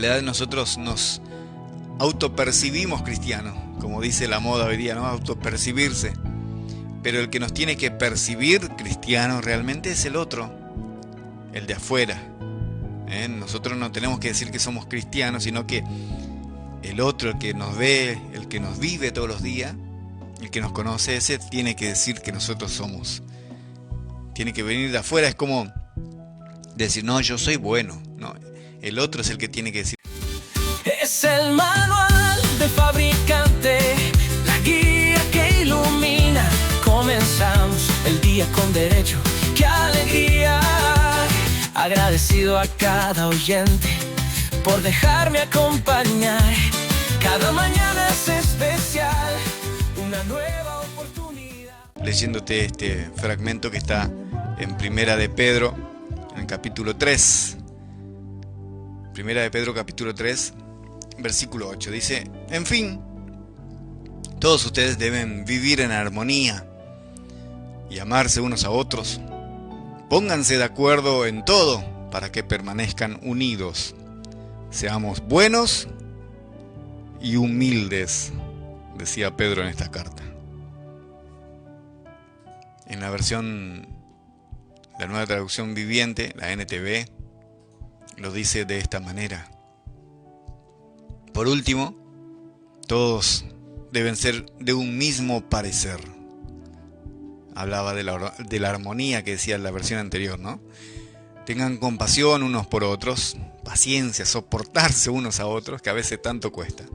realidad nosotros nos autopercibimos cristianos, como dice la moda hoy día, ¿no? Autopercibirse. Pero el que nos tiene que percibir cristianos realmente es el otro, el de afuera. Nosotros no tenemos que decir que somos cristianos, sino que el otro, el que nos ve, el que nos vive todos los días, el que nos conoce, ese tiene que decir que nosotros somos. Tiene que venir de afuera, es como decir, no, yo soy bueno. No, el otro es el que tiene que decir. Es el manual del fabricante, la guía que ilumina. Comenzamos el día con derecho, qué alegría. Agradecido a cada oyente por dejarme acompañar. Cada mañana es especial, una nueva oportunidad. Leyéndote este fragmento que está en Primera de Pedro, en el capítulo 3. Primera de Pedro, capítulo 3, versículo 8. Dice, en fin, todos ustedes deben vivir en armonía y amarse unos a otros. Pónganse de acuerdo en todo para que permanezcan unidos. Seamos buenos y humildes, decía Pedro en esta carta. En la versión, la nueva traducción viviente, la NTV, lo dice de esta manera. Por último, todos deben ser de un mismo parecer. Hablaba de la armonía que decía en la versión anterior, ¿no? Tengan compasión unos por otros, paciencia, soportarse unos a otros, que a veces tanto cuesta.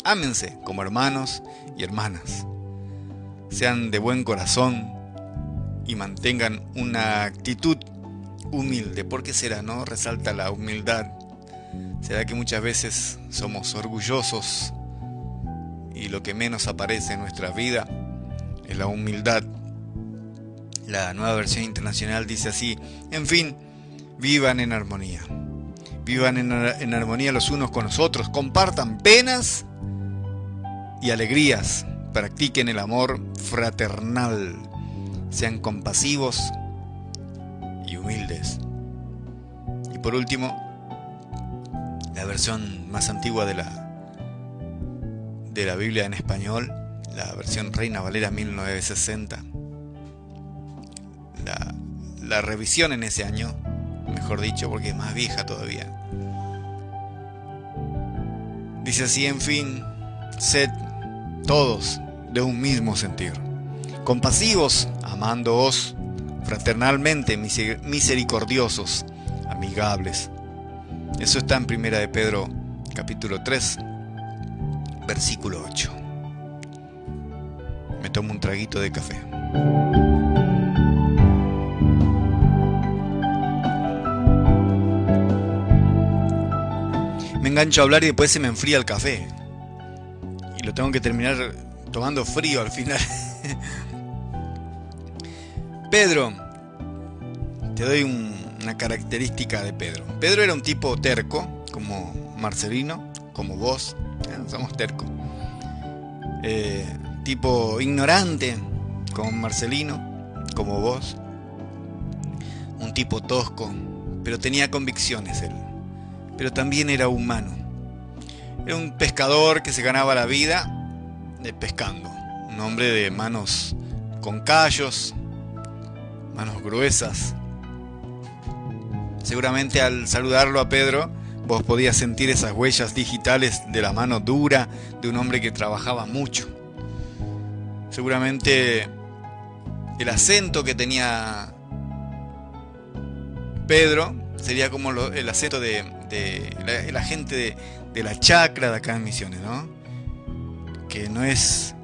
Ámense como hermanos y hermanas. Sean de buen corazón y mantengan una actitud humilde. ¿Por qué será, no? Resalta la humildad. ¿Será que muchas veces somos orgullosos y lo que menos aparece en nuestra vida es la humildad? La nueva versión internacional dice así, en fin, vivan en armonía. Vivan en armonía los unos con los otros, compartan penas y alegrías, practiquen el amor fraternal, sean compasivos y humildes. Y por último, la versión más antigua de la Biblia en español, la versión Reina Valera 1960. La revisión en ese año, mejor dicho, porque es más vieja todavía. Dice así, en fin, sed todos de un mismo sentir, compasivos, amándoos fraternalmente, misericordiosos, amigables. Eso está en Primera de Pedro, capítulo 3, versículo 8. Me tomo un traguito de café. Me engancho a hablar y después se me enfría el café. Y lo tengo que terminar tomando frío al final. Pedro, te doy una característica de Pedro. Pedro era un tipo terco, como Marcelino, como vos. Somos tercos. Tipo ignorante, como Marcelino, como vos. Un tipo tosco, pero tenía convicciones él. Pero también era humano. Era un pescador que se ganaba la vida pescando. Un hombre de manos con callos, manos gruesas. Seguramente al saludarlo a Pedro, vos podías sentir esas huellas digitales de la mano dura de un hombre que trabajaba mucho. Seguramente el acento que tenía Pedro sería como el acento de la gente de la chacra de acá en Misiones, ¿no? Que no es...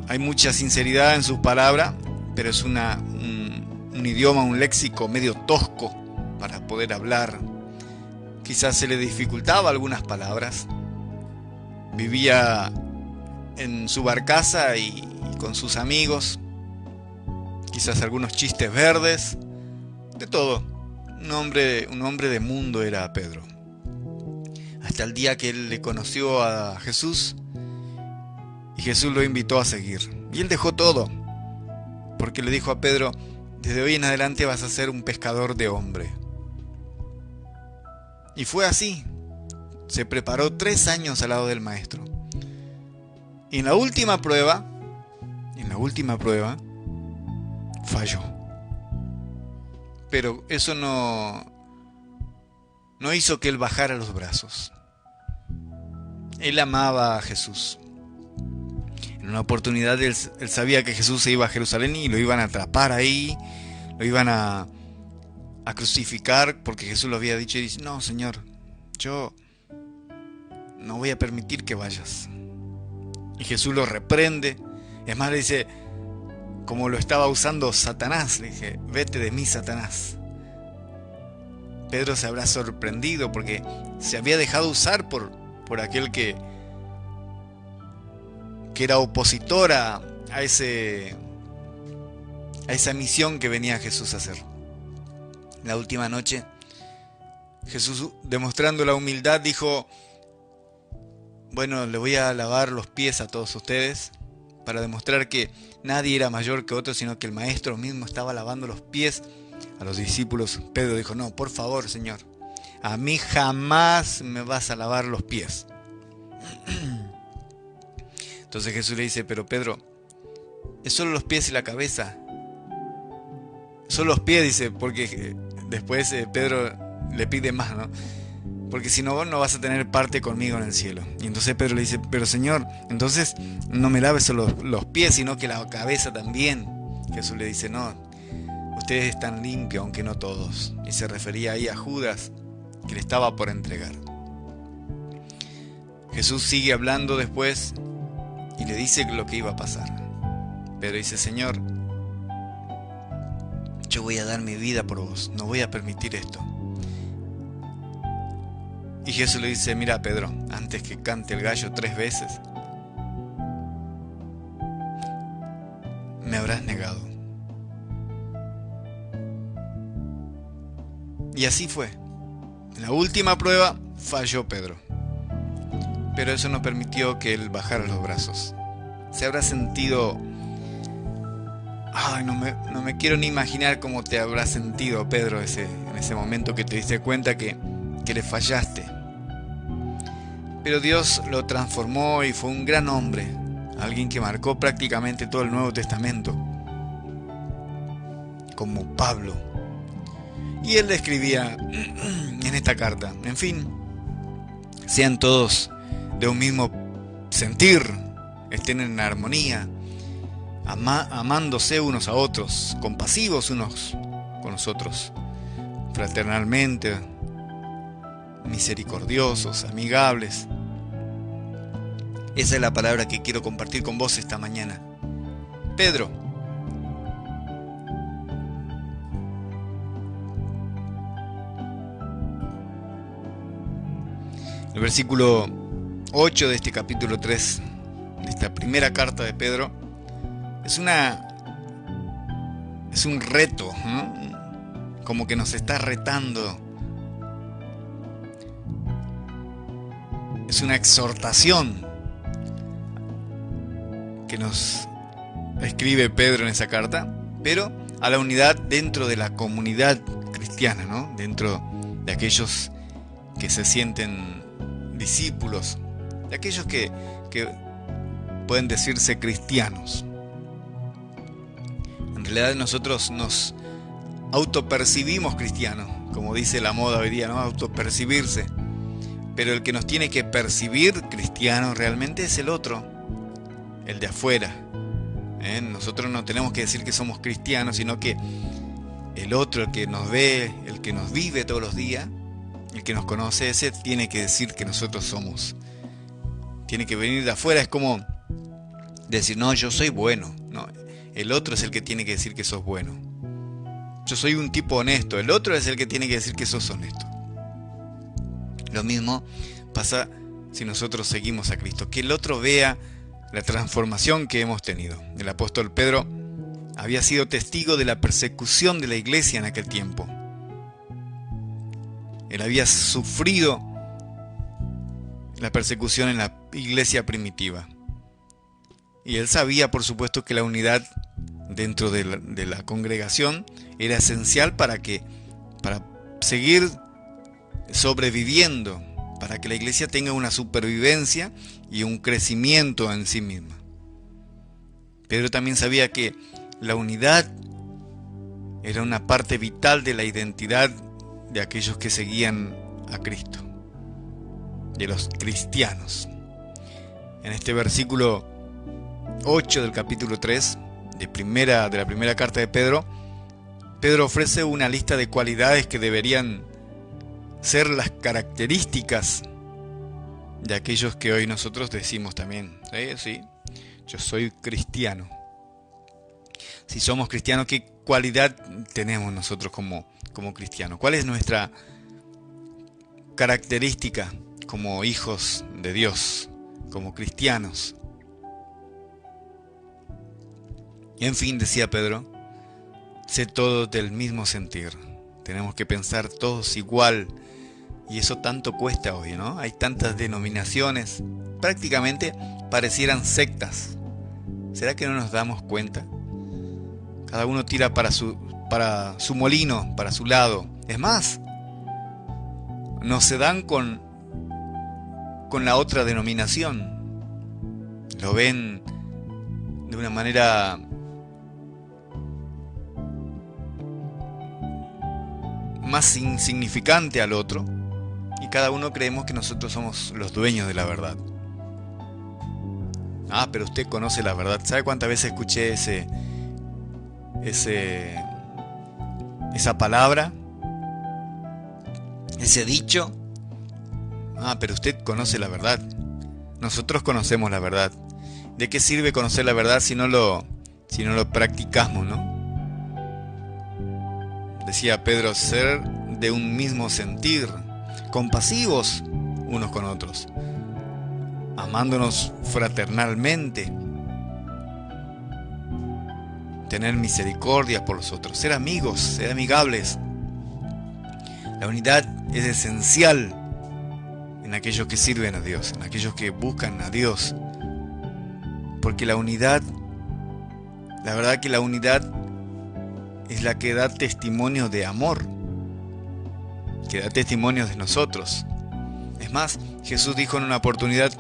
Hay mucha sinceridad en sus palabras, pero es un idioma, un léxico medio tosco para poder hablar. Quizás se le dificultaba algunas palabras. Vivía en su barcaza y con sus amigos. Quizás algunos chistes verdes. De todo. Un hombre de mundo era Pedro. Hasta el día que él le conoció a Jesús y Jesús lo invitó a seguir. Y él dejó todo, porque le dijo a Pedro, desde hoy en adelante vas a ser un pescador de hombre. Y fue así. Se preparó 3 años al lado del maestro. Y en la última prueba, falló. Pero eso no hizo que él bajara los brazos. Él amaba a Jesús. En una oportunidad él sabía que Jesús se iba a Jerusalén y lo iban a atrapar ahí, lo iban a crucificar, porque Jesús lo había dicho y dice: no, Señor, yo no voy a permitir que vayas. Y Jesús lo reprende. Es más, le dice, como lo estaba usando Satanás, le dije: vete de mí, Satanás. Pedro se habrá sorprendido porque se había dejado usar por aquel que era opositor a esa misión que venía Jesús a hacer. La última noche, Jesús, demostrando la humildad, dijo: bueno, le voy a lavar los pies a todos ustedes, para demostrar que nadie era mayor que otro, sino que el maestro mismo estaba lavando los pies a los discípulos. Pedro dijo: no, por favor, Señor, a mí jamás me vas a lavar los pies. Entonces Jesús le dice: pero Pedro, es solo los pies y la cabeza. Solo los pies, dice, porque después Pedro le pide más, ¿no? Porque si no, no vas a tener parte conmigo en el cielo. Y entonces Pedro le dice: pero Señor, entonces no me laves solo los pies, sino que la cabeza también. Jesús le dice: no, ustedes están limpios, aunque no todos. Y se refería ahí a Judas, que le estaba por entregar. Jesús sigue hablando después y le dice lo que iba a pasar. Pedro dice: Señor, yo voy a dar mi vida por vos, no voy a permitir esto. Y Jesús le dice: mira, Pedro, antes que cante el gallo 3 veces, me habrás negado. Y así fue. En la última prueba falló Pedro. Pero eso no permitió que él bajara los brazos. Se habrá sentido... Ay, no me quiero ni imaginar cómo te habrá sentido, Pedro, en ese momento que te diste cuenta que le fallaste. Pero Dios lo transformó y fue un gran hombre, alguien que marcó prácticamente todo el Nuevo Testamento, como Pablo. Y él le escribía en esta carta: en fin, sean todos de un mismo sentir, estén en armonía, amándose unos a otros, compasivos unos con los otros, fraternalmente, misericordiosos, amigables. Esa es la palabra que quiero compartir con vos esta mañana. Pedro, el versículo 8 de este capítulo 3, de esta primera carta de Pedro, es un reto, ¿no? Como que nos está retando. Es una exhortación que nos escribe Pedro en esa carta, pero a la unidad dentro de la comunidad cristiana, ¿no? Dentro de aquellos que se sienten discípulos, de aquellos que pueden decirse cristianos. En realidad nosotros nos autopercibimos cristianos, como dice la moda hoy día, ¿no? Autopercibirse. Pero el que nos tiene que percibir cristianos realmente es el otro, el de afuera. Nosotros no tenemos que decir que somos cristianos, sino que el otro, el que nos ve, el que nos vive todos los días, el que nos conoce, ese tiene que decir que nosotros somos. Tiene que venir de afuera. Es como decir: no, yo soy bueno. No, el otro es el que tiene que decir que sos bueno. Yo soy un tipo honesto. El otro es el que tiene que decir que sos honesto. Lo mismo pasa si nosotros seguimos a Cristo. Que el otro vea la transformación que hemos tenido. El apóstol Pedro había sido testigo de la persecución de la iglesia en aquel tiempo. Él había sufrido la persecución en la iglesia primitiva. Y él sabía, por supuesto, que la unidad dentro de la congregación era esencial para seguir sobreviviendo, para que la iglesia tenga una supervivencia y un crecimiento en sí misma. Pedro también sabía que la unidad era una parte vital de la identidad de aquellos que seguían a Cristo, de los cristianos. En este versículo 8 del capítulo 3 de la primera carta de Pedro, Pedro ofrece una lista de cualidades que deberían ser las características de aquellos que hoy nosotros decimos también, sí, yo soy cristiano. Si somos cristianos, ¿qué cualidad tenemos nosotros como cristianos? ¿Cuál es nuestra característica como hijos de Dios, como cristianos? En fin, decía Pedro, sé todos del mismo sentir. Tenemos que pensar todos igual. Y eso tanto cuesta hoy, ¿no? Hay tantas denominaciones, prácticamente parecieran sectas. ¿Será que no nos damos cuenta? Cada uno tira para su molino, para su lado. Es más, no se dan con la otra denominación. Lo ven de una manera más insignificante al otro. Y cada uno creemos que nosotros somos los dueños de la verdad. Ah, pero usted conoce la verdad. ¿Sabe cuántas veces escuché esa palabra? Ese dicho. Ah, pero usted conoce la verdad. Nosotros conocemos la verdad. ¿De qué sirve conocer la verdad si no lo practicamos, no? Decía Pedro, ser de un mismo sentir, compasivos unos con otros, amándonos fraternalmente, tener misericordia por los otros, ser amigos, ser amigables. La unidad es esencial en aquellos que sirven a Dios, en aquellos que buscan a Dios, porque la verdad que la unidad es la que da testimonio de amor, que da testimonio de nosotros. Es más, Jesús dijo en una oportunidad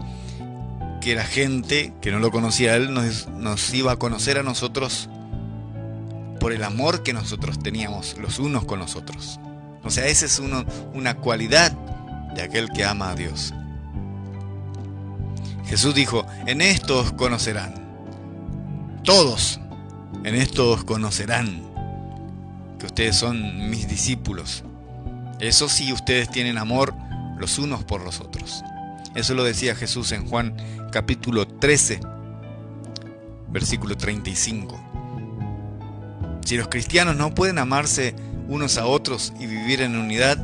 que la gente que no lo conocía a Él nos iba a conocer a nosotros por el amor que nosotros teníamos los unos con los otros. O sea, esa es una cualidad de aquel que ama a Dios. Jesús dijo, en esto os conocerán, todos, en esto os conocerán, que ustedes son mis discípulos. Eso sí, ustedes tienen amor los unos por los otros. Eso lo decía Jesús en Juan capítulo 13, versículo 35. Si los cristianos no pueden amarse unos a otros y vivir en unidad,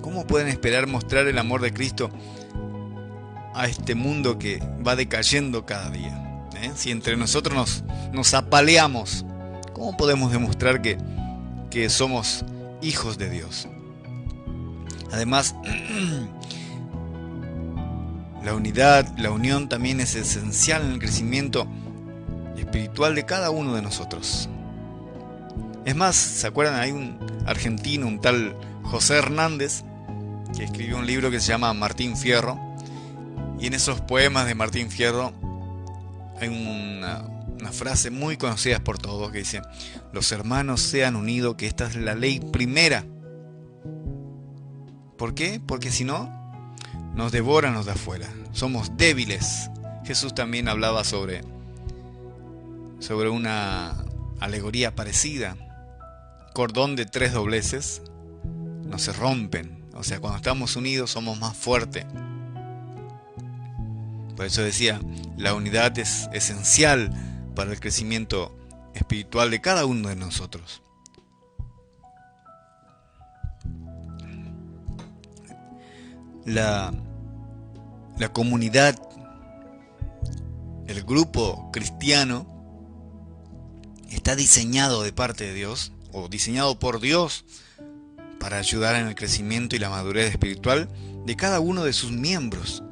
¿cómo pueden esperar mostrar el amor de Cristo a este mundo que va decayendo cada día? Si entre nosotros nos apaleamos, ¿cómo podemos demostrar que somos hijos de Dios? Además, la unidad, la unión también es esencial en el crecimiento espiritual de cada uno de nosotros. Es más, ¿se acuerdan? Hay un argentino, un tal José Hernández, que escribió un libro que se llama Martín Fierro, y en esos poemas de Martín Fierro hay una frase muy conocida por todos que dice: los hermanos sean unidos, que esta es la ley primera. ¿Por qué? Porque si no, nos devoran los de afuera. Somos débiles. Jesús también hablaba sobre una alegoría parecida. Cordón de 3 dobleces no se rompen. O sea, cuando estamos unidos somos más fuertes. Por eso decía, la unidad es esencial para el crecimiento espiritual de cada uno de nosotros. La comunidad, el grupo cristiano, está diseñado de parte de Dios, o diseñado por Dios, para ayudar en el crecimiento y la madurez espiritual de cada uno de sus miembros.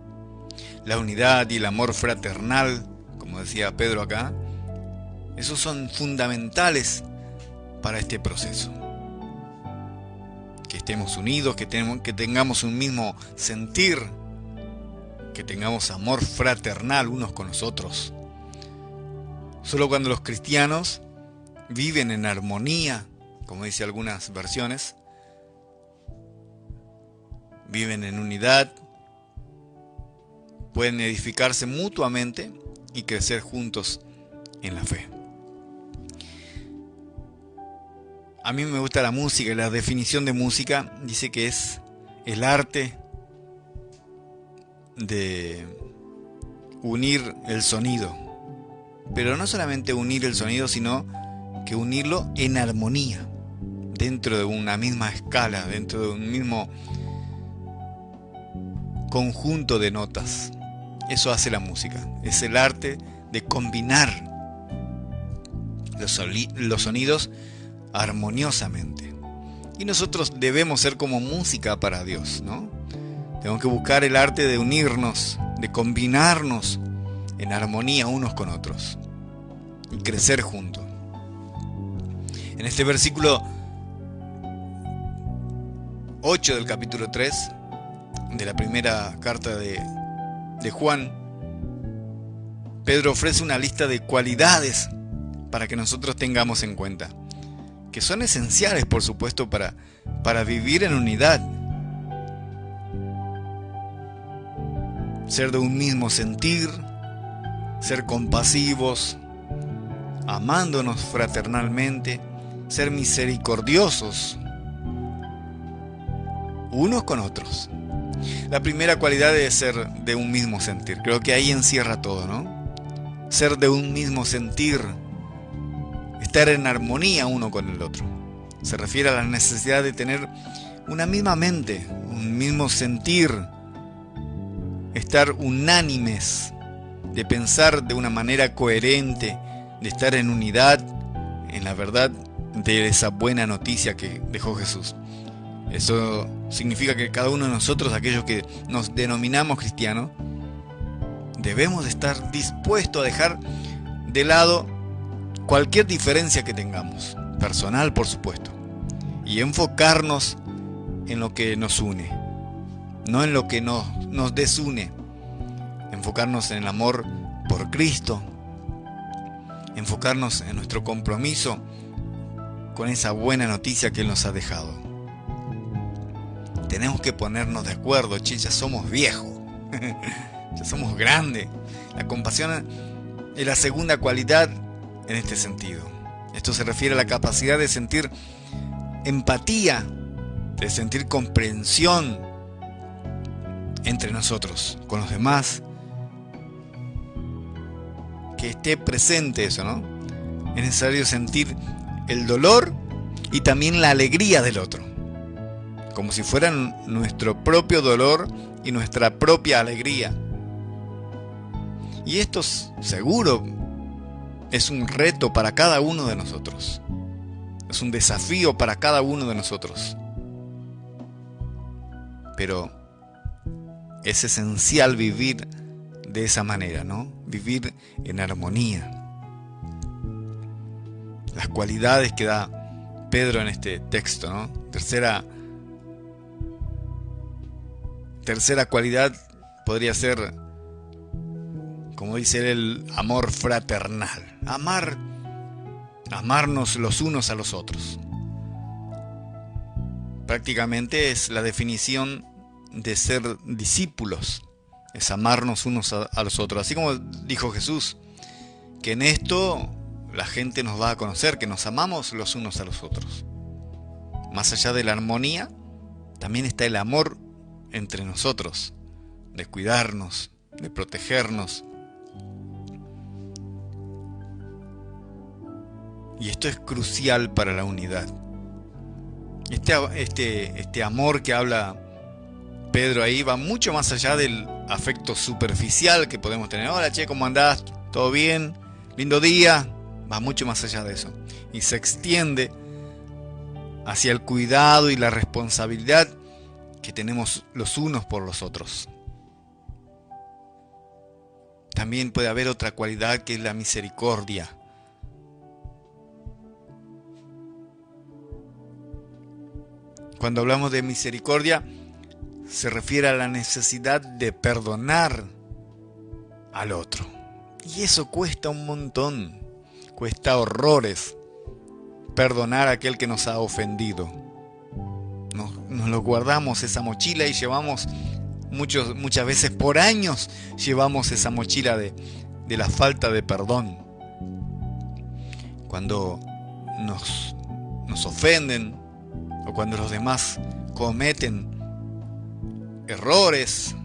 La unidad y el amor fraternal, como decía Pedro acá, esos son fundamentales para este proceso. que estemos unidos, que tengamos un mismo sentir, que tengamos amor fraternal unos con los otros. Solo cuando los cristianos viven en armonía, como dice algunas versiones, viven en unidad, pueden edificarse mutuamente y crecer juntos en la fe. A mí me gusta la música y la definición de música dice que es el arte de unir el sonido. Pero no solamente unir el sonido, sino que unirlo en armonía, dentro de una misma escala, dentro de un mismo conjunto de notas. Eso hace la música. Es el arte de combinar los sonidos armoniosamente. Y nosotros debemos ser como música para Dios, ¿no? Tenemos que buscar el arte de unirnos, de combinarnos en armonía unos con otros y crecer juntos. En este versículo 8 del capítulo 3 de la primera carta de Juan, Pedro ofrece una lista de cualidades para que nosotros tengamos en cuenta, que son esenciales, por supuesto, para vivir en unidad. Ser de un mismo sentir, ser compasivos, amándonos fraternalmente, ser misericordiosos unos con otros. La primera cualidad es ser de un mismo sentir. Creo que ahí encierra todo, ¿no? Ser de un mismo sentir, estar en armonía uno con el otro. Se refiere a la necesidad de tener una misma mente, un mismo sentir, estar unánimes, de pensar de una manera coherente, de estar en unidad, en la verdad de esa buena noticia que dejó Jesús. Eso significa que cada uno de nosotros, aquellos que nos denominamos cristianos, debemos estar dispuestos a dejar de lado cualquier diferencia que tengamos, personal por supuesto, y enfocarnos en lo que nos une, no en lo que nos desune. Enfocarnos en el amor por Cristo, enfocarnos en nuestro compromiso con esa buena noticia que Él nos ha dejado. Tenemos que ponernos de acuerdo, ya somos viejos, ya somos grandes. La compasión es la segunda cualidad en este sentido. Esto se refiere a la capacidad de sentir empatía, de sentir comprensión entre nosotros, con los demás. Que esté presente eso, ¿no? Es necesario sentir el dolor y también la alegría del otro, como si fueran nuestro propio dolor y nuestra propia alegría. Y esto seguro es un reto para cada uno de nosotros. Es un desafío para cada uno de nosotros. Pero es esencial vivir de esa manera, ¿no? Vivir en armonía. Las cualidades que da Pedro en este texto, ¿no? Tercera cualidad podría ser, como dice él, el amor fraternal. Amarnos los unos a los otros. Prácticamente es la definición de ser discípulos. Es amarnos unos a los otros. Así como dijo Jesús, que en esto la gente nos va a conocer, que nos amamos los unos a los otros. Más allá de la armonía, también está el amor entre nosotros, de cuidarnos, de protegernos. Y esto es crucial para la unidad. Este amor que habla Pedro ahí va mucho más allá del afecto superficial que podemos tener. Hola, che, ¿cómo andás? ¿Todo bien? ¿Lindo día? Va mucho más allá de eso. Y se extiende hacia el cuidado y la responsabilidad que tenemos los unos por los otros. También puede haber otra cualidad que es la misericordia. Cuando hablamos de misericordia, se refiere a la necesidad de perdonar al otro. Y eso cuesta un montón, cuesta horrores, perdonar a aquel que nos ha ofendido. Nos lo guardamos esa mochila y llevamos muchas veces por años llevamos esa mochila de la falta de perdón. Cuando nos ofenden o cuando los demás cometen errores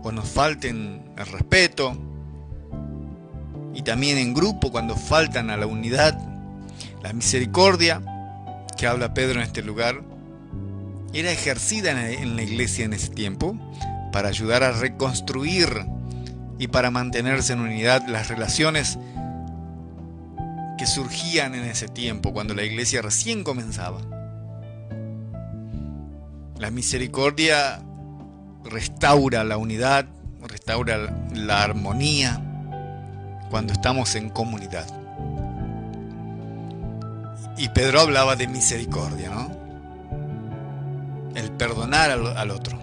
o nos falten el respeto, y también en grupo cuando faltan a la unidad. La misericordia que habla Pedro en este lugar era ejercida en la iglesia en ese tiempo para ayudar a reconstruir y para mantenerse en unidad las relaciones que surgían en ese tiempo cuando la iglesia recién comenzaba. La misericordia restaura la unidad, restaura la armonía cuando estamos en comunidad. Y Pedro hablaba de misericordia, ¿no? El perdonar al otro.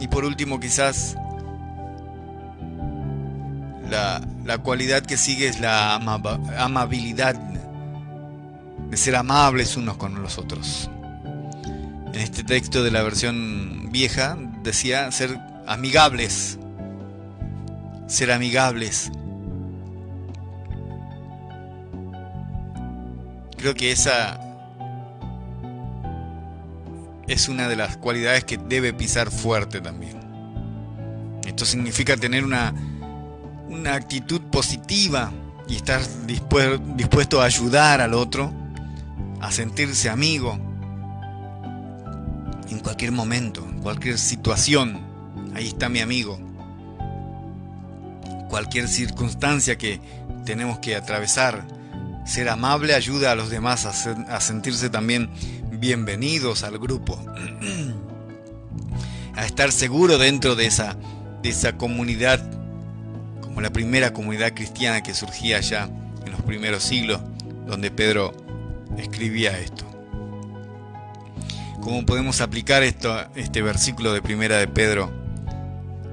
Y por último, quizás la cualidad que sigue es la amabilidad, de ser amables unos con los otros. En este texto de la versión vieja decía ser amigables. Ser amigables. Creo que esa es una de las cualidades que debe pisar fuerte también. Esto significa tener una actitud positiva y estar dispuesto a ayudar al otro, a sentirse amigo en cualquier momento, en cualquier situación. Ahí está mi amigo. Cualquier circunstancia que tenemos que atravesar, ser amable ayuda a los demás a sentirse también bienvenidos al grupo, a estar seguro dentro de esa comunidad, como la primera comunidad cristiana que surgía allá en los primeros siglos, donde Pedro escribía esto. ¿Cómo podemos aplicar este versículo de primera de Pedro,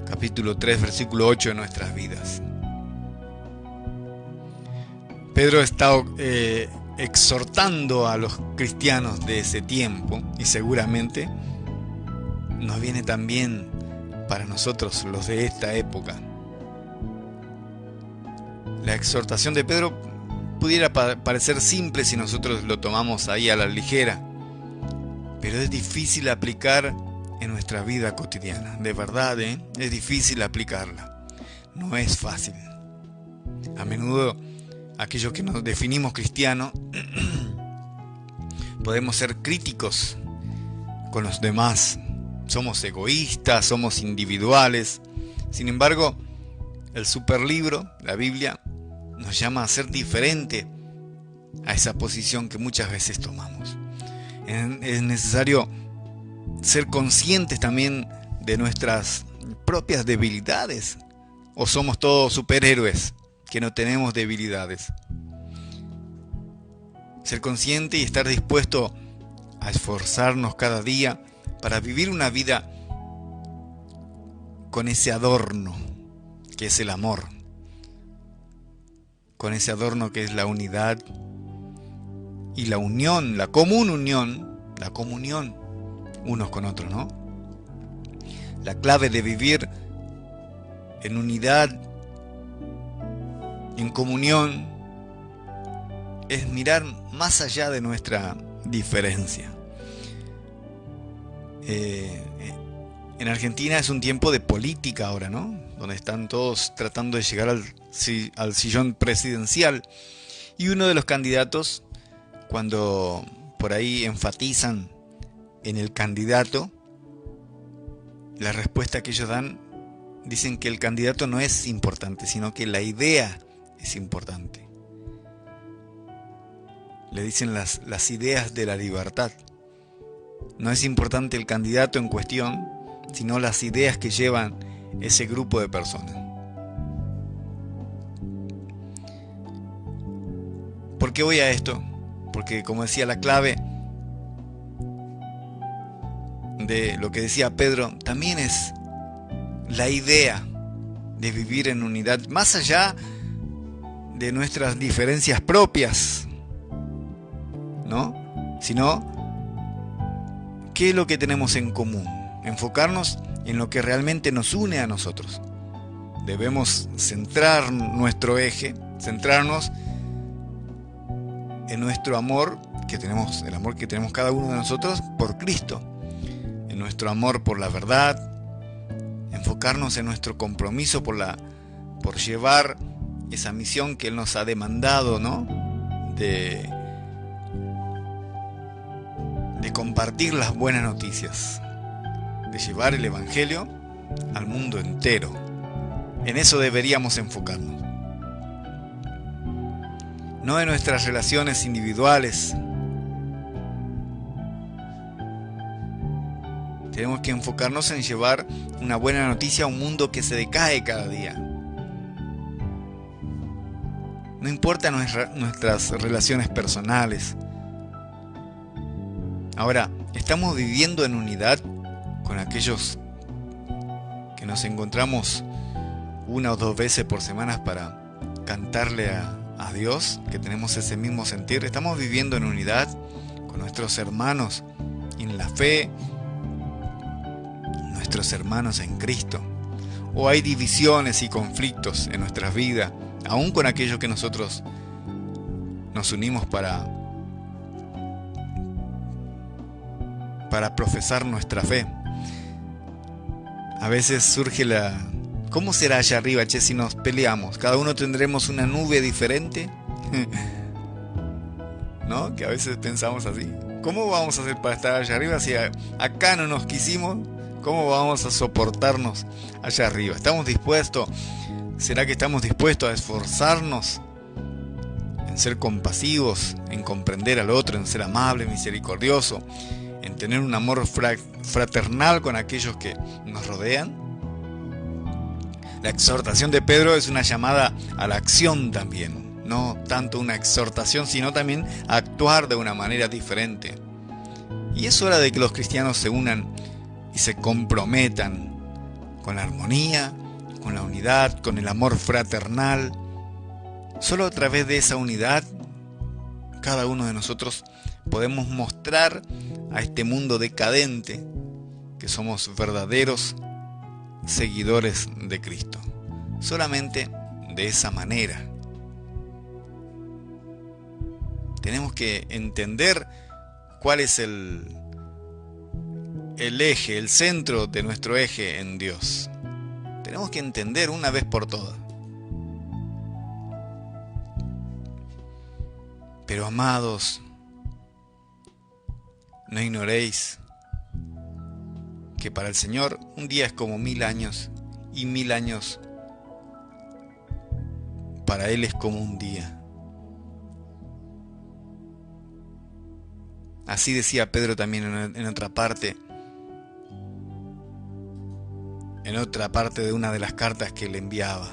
capítulo 3, versículo 8 en nuestras vidas? Pedro está exhortando a los cristianos de ese tiempo, y seguramente nos viene también para nosotros, los de esta época. La exhortación de Pedro pudiera parecer simple si nosotros lo tomamos ahí a la ligera, pero es difícil aplicar en nuestra vida cotidiana. De verdad, es difícil aplicarla. No es fácil. A menudo, aquellos que nos definimos cristianos, podemos ser críticos con los demás. Somos egoístas, somos individuales. Sin embargo, el superlibro, la Biblia, nos llama a ser diferente a esa posición que muchas veces tomamos. Es necesario ser conscientes también de nuestras propias debilidades. ¿O somos todos superhéroes que no tenemos debilidades? Ser consciente y estar dispuesto a esforzarnos cada día para vivir una vida con ese adorno que es el amor, con ese adorno que es la unidad y la unión, la comunión unos con otros, ¿no? La clave de vivir en unidad, en comunión, es mirar más allá de nuestra diferencia. En Argentina es un tiempo de política ahora, ¿no? Donde están todos tratando de llegar al sillón presidencial. Y uno de los candidatos, cuando por ahí enfatizan en el candidato, la respuesta que ellos dan, dicen que el candidato no es importante, sino que la idea es importante. Le dicen las ideas de la libertad. No es importante el candidato en cuestión, sino las ideas que llevan ese grupo de personas. ¿Por qué voy a esto? Porque como decía, la clave de lo que decía Pedro también es la idea de vivir en unidad, más allá de nuestras diferencias propias, ¿no? Sino, ¿qué es lo que tenemos en común? Enfocarnos en lo que realmente nos une a nosotros. Debemos centrar nuestro eje, centrarnos en nuestro amor que tenemos, el amor que tenemos cada uno de nosotros por Cristo, en nuestro amor por la verdad, enfocarnos en nuestro compromiso por llevar esa misión que Él nos ha demandado, ¿no? De compartir las buenas noticias, de llevar el Evangelio al mundo entero. En eso deberíamos enfocarnos. No en nuestras relaciones individuales. Tenemos que enfocarnos en llevar una buena noticia a un mundo que se decae cada día. No importa nuestras relaciones personales. Ahora, ¿estamos viviendo en unidad con aquellos que nos encontramos una o dos veces por semana para cantarle a Dios, que tenemos ese mismo sentir? ¿Estamos viviendo en unidad con nuestros hermanos en la fe, nuestros hermanos en Cristo? ¿O hay divisiones y conflictos en nuestras vidas, aún con aquellos que nosotros nos unimos para profesar nuestra fe? A veces surge ¿cómo será allá arriba, che, si nos peleamos? ¿Cada uno tendremos una nube diferente? ¿No? Que a veces pensamos así. ¿Cómo vamos a hacer para estar allá arriba si acá no nos quisimos? ¿Cómo vamos a soportarnos allá arriba? ¿Estamos dispuestos? ¿Será que estamos dispuestos a esforzarnos en ser compasivos, en comprender al otro, en ser amable, misericordioso, en tener un amor fraternal con aquellos que nos rodean? La exhortación de Pedro es una llamada a la acción también, no tanto una exhortación, sino también a actuar de una manera diferente. Y es hora de que los cristianos se unan y se comprometan con la armonía, con la unidad, con el amor fraternal. Solo a través de esa unidad, cada uno de nosotros podemos mostrar a este mundo decadente que somos verdaderos seguidores de Cristo. Solamente de esa manera. Tenemos que entender cuál es el eje, el centro de nuestro eje en Dios. Tenemos que entender una vez por todas. Pero amados, no ignoréis que para el Señor un día es como 1000 años, y 1000 años para Él es como un día. Así decía Pedro también en otra parte de una de las cartas que le enviaba.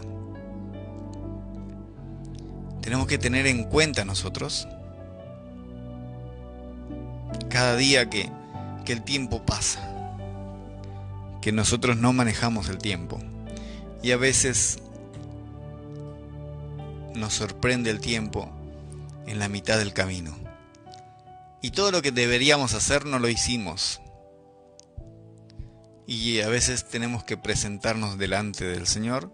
Tenemos que tener en cuenta nosotros, cada día que el tiempo pasa, que nosotros no manejamos el tiempo, y a veces nos sorprende el tiempo en la mitad del camino, y todo lo que deberíamos hacer no lo hicimos, y a veces tenemos que presentarnos delante del Señor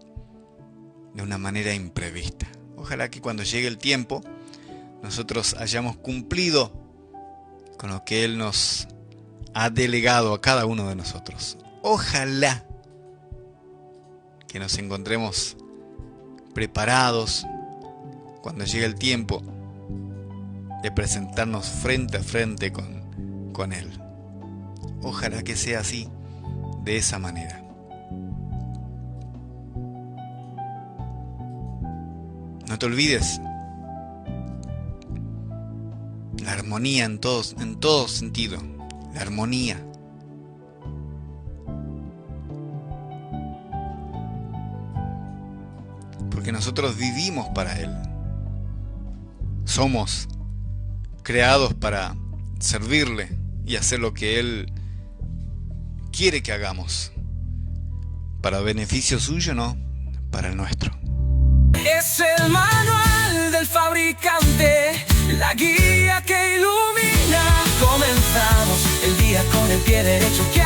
de una manera imprevista. Ojalá que cuando llegue el tiempo nosotros hayamos cumplido con lo que Él nos ha delegado a cada uno de nosotros. Ojalá que nos encontremos preparados cuando llegue el tiempo de presentarnos frente a frente con Él. Ojalá que sea así, de esa manera. No te olvides, la armonía en todo sentido, la armonía. Porque nosotros vivimos para Él. Somos creados para servirle y hacer lo que Él quiere que hagamos, para beneficio suyo, no para el nuestro. Es el manual del fabricante, la guía que ilumina. Comenzamos el día con el pie derecho, que